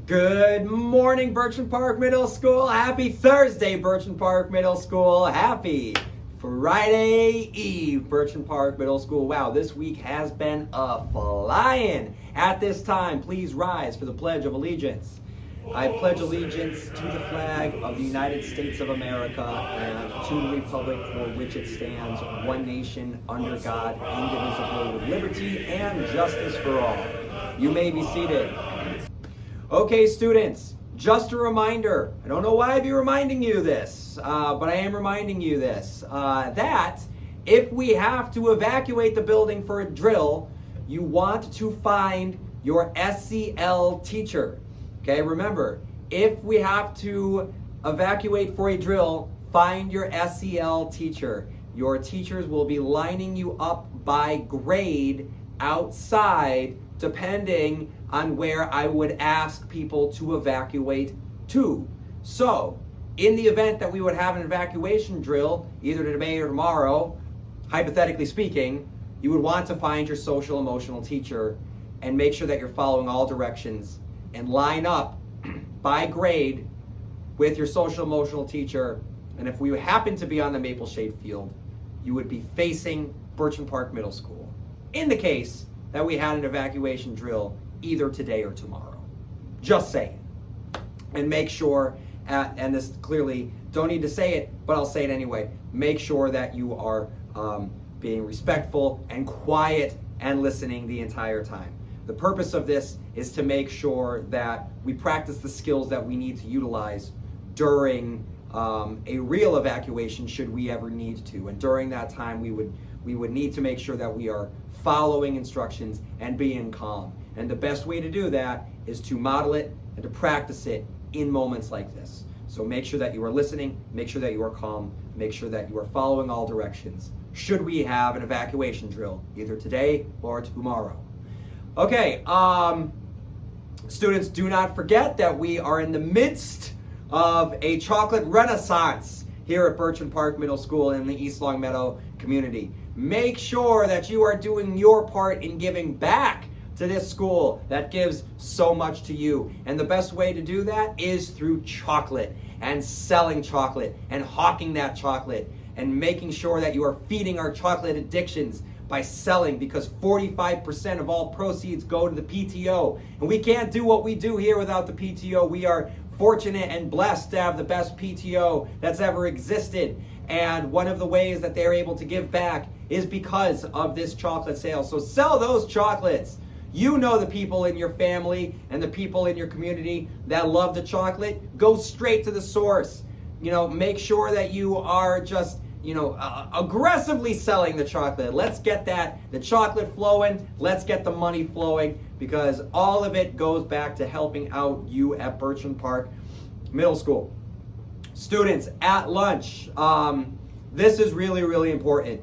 Good morning, Birchland Park Middle School. Happy Thursday, Birchland Park Middle School. Happy Friday Eve, Birchland Park Middle School. Wow, this week has been a flying. At this time, please rise for the Pledge of Allegiance. I pledge allegiance to the flag of the United States of America and to the republic for which it stands, one nation, under God, indivisible, with liberty and justice for all. You may be seated. Okay, students, just a reminder. I don't know why I'd be reminding you this, but I am reminding you this, that if we have to evacuate the building for a drill, you want to find your SEL teacher. Okay, remember, if we have to evacuate for a drill, find your SEL teacher. Your teachers will be lining you up by grade outside, depending on where I would ask people to evacuate to. So, in the event that we would have an evacuation drill, either today or tomorrow, hypothetically speaking, you would want to find your social emotional teacher and make sure that you're following all directions and line up by grade with your social emotional teacher. And if we happen to be on the Maple Shade field, you would be facing Birchland Park Middle School, in the case that we had an evacuation drill either today or tomorrow. Just saying. And make sure, and this clearly, don't need to say it, but I'll say it anyway, make sure that you are being respectful and quiet and listening the entire time. The purpose of this is to make sure that we practice the skills that we need to utilize during a real evacuation, should we ever need to. And during that time, we would need to make sure that we are following instructions and being calm. And the best way to do that is to model it and to practice it in moments like this. So make sure that you are listening, make sure that you are calm, make sure that you are following all directions, should we have an evacuation drill, either today or tomorrow. Okay, students, do not forget that we are in the midst of a chocolate renaissance here at Birchland Park Middle School in the East Longmeadow community. Make sure that you are doing your part in giving back to this school that gives so much to you. And the best way to do that is through chocolate and selling chocolate and hawking that chocolate and making sure that you are feeding our chocolate addictions by selling, because 45% of all proceeds go to the PTO. And we can't do what we do here without the PTO. We are fortunate and blessed to have the best PTO that's ever existed. And one of the ways that they're able to give back is because of this chocolate sale. So sell those chocolates. You know the people in your family and the people in your community that love the chocolate. Go straight to the source. You know, make sure that you are just aggressively selling the chocolate. Let's get the chocolate flowing. Let's get the money flowing, because all of it goes back to helping out you at Birchland Park Middle School. Students, at lunch, this is really, really important.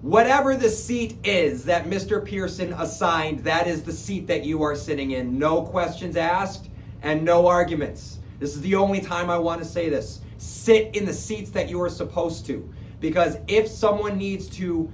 Whatever the seat is that Mr. Pearson assigned, that is the seat that you are sitting in. No questions asked and no arguments. This is the only time I want to say this. Sit in the seats that you are supposed to, because if someone needs to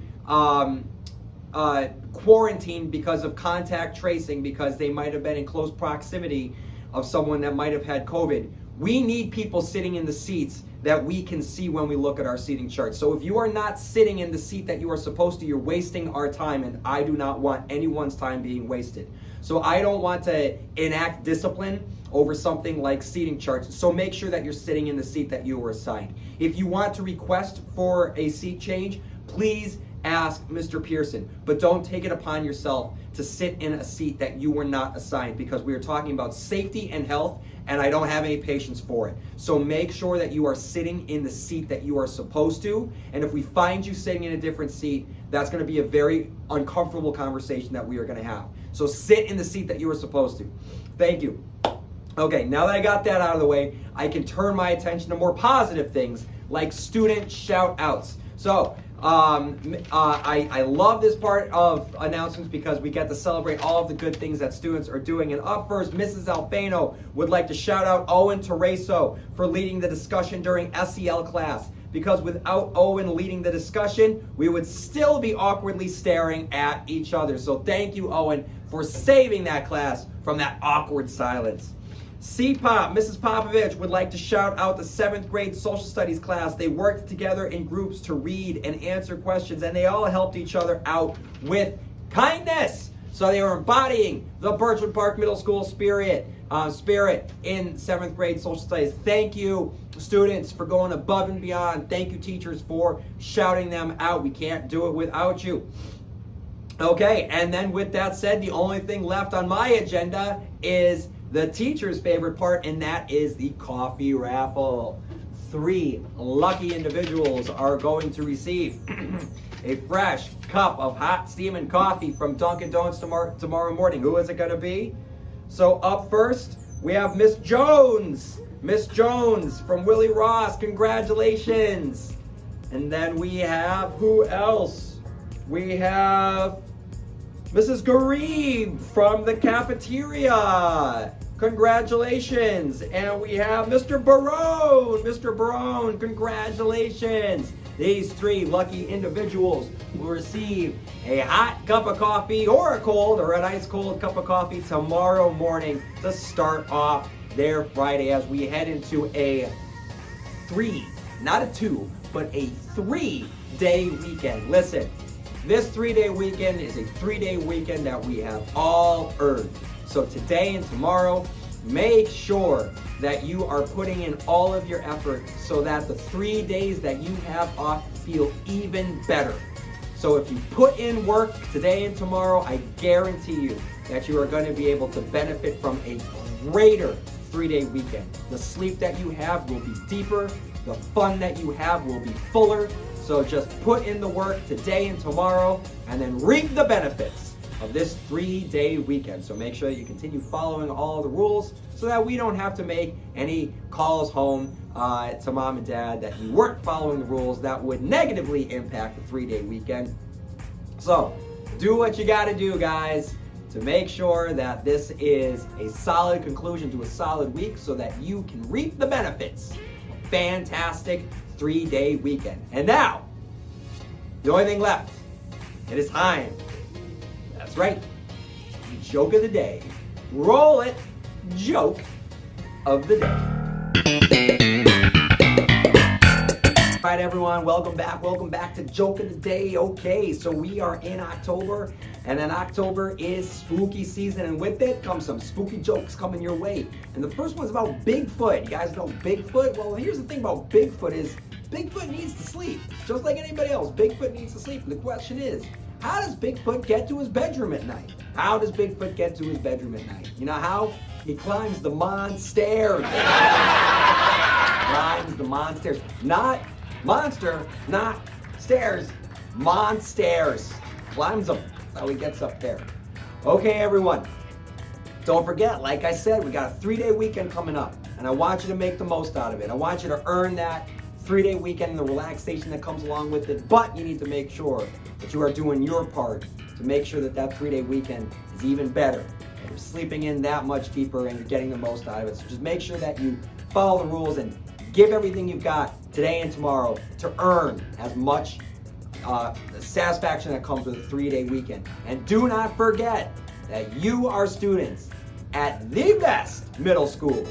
quarantine because of contact tracing, because they might have been in close proximity of someone that might have had COVID, we need people sitting in the seats that we can see when we look at our seating chart. So if you are not sitting in the seat that you are supposed to, you're wasting our time, and I do not want anyone's time being wasted. So I don't want to enact discipline over something like seating charts. So make sure that you're sitting in the seat that you were assigned. If you want to request for a seat change, please ask Mr. Pearson, but don't take it upon yourself to sit in a seat that you were not assigned, because we are talking about safety and health, and I don't have any patience for it. So make sure that you are sitting in the seat that you are supposed to, and if we find you sitting in a different seat, that's going to be a very uncomfortable conversation that we are going to have. So sit in the seat that you are supposed to. Thank you. Okay, now that I got that out of the way, I can turn my attention to more positive things like student shout outs. So I love this part of announcements because we get to celebrate all of the good things that students are doing. And up first, Mrs. Alfano would like to shout out Owen Tereso for leading the discussion during SEL class, because without Owen leading the discussion, we would still be awkwardly staring at each other. So thank you, Owen, for saving that class from that awkward silence. CPOP, Mrs. Popovich would like to shout out the 7th grade social studies class. They worked together in groups to read and answer questions, and they all helped each other out with kindness. So they were embodying the Birchwood Park Middle School spirit in 7th grade social studies. Thank you, students, for going above and beyond. Thank you, teachers, for shouting them out. We can't do it without you. Okay, and then with that said, the only thing left on my agenda is the teacher's favorite part, and that is the coffee raffle. 3 lucky individuals are going to receive a fresh cup of hot steaming coffee from Dunkin' Donuts tomorrow morning. Who is it going to be? So up first, we have Miss Jones. Miss Jones from Willie Ross. Congratulations. And then we have, who else? We have Mrs. Garib from the cafeteria. Congratulations. And we have Mr. Barone. Mr. Barone, congratulations. These 3 lucky individuals will receive a hot cup of coffee or a cold or an ice cold cup of coffee tomorrow morning to start off their Friday as we head into a 3, not a 2, but a 3-day weekend. Listen, this 3-day weekend is a 3-day weekend that we have all earned. So today and tomorrow, make sure that you are putting in all of your effort so that the 3 days that you have off feel even better. So if you put in work today and tomorrow, I guarantee you that you are going to be able to benefit from a greater 3-day weekend. The sleep that you have will be deeper. The fun that you have will be fuller. So just put in the work today and tomorrow and then reap the benefits of this 3-day weekend. So make sure that you continue following all the rules so that we don't have to make any calls home to mom and dad that you weren't following the rules that would negatively impact the 3-day weekend. So do what you got to do, guys, to make sure that this is a solid conclusion to a solid week so that you can reap the benefits of a fantastic 3-day weekend. And now, the only thing left, it is time. That's right, joke of the day. Roll it, joke of the day. All right, everyone, welcome back to Joke of the Day. Okay, so we are in October, and then October is spooky season, and with it comes some spooky jokes coming your way. And the first one's about Bigfoot. You guys know Bigfoot? Well, here's the thing about Bigfoot is Bigfoot needs to sleep, just like anybody else. Bigfoot needs to sleep. And the question is, how does Bigfoot get to his bedroom at night? How does Bigfoot get to his bedroom at night? You know how? He climbs the monstairs. Climbs the monstairs. Not monster, not stairs. Monstairs. Climbs them. That's how he gets up there. Okay, everyone. Don't forget, like I said, we got a 3-day weekend coming up, and I want you to make the most out of it. I want you to earn that 3-day weekend and the relaxation that comes along with it, but you need to make sure that you are doing your part to make sure that that 3-day weekend is even better. And you're sleeping in that much deeper and you're getting the most out of it. So just make sure that you follow the rules and give everything you've got today and tomorrow to earn as much satisfaction that comes with a 3-day weekend. And do not forget that you are students at the best middle school,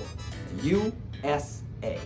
USA.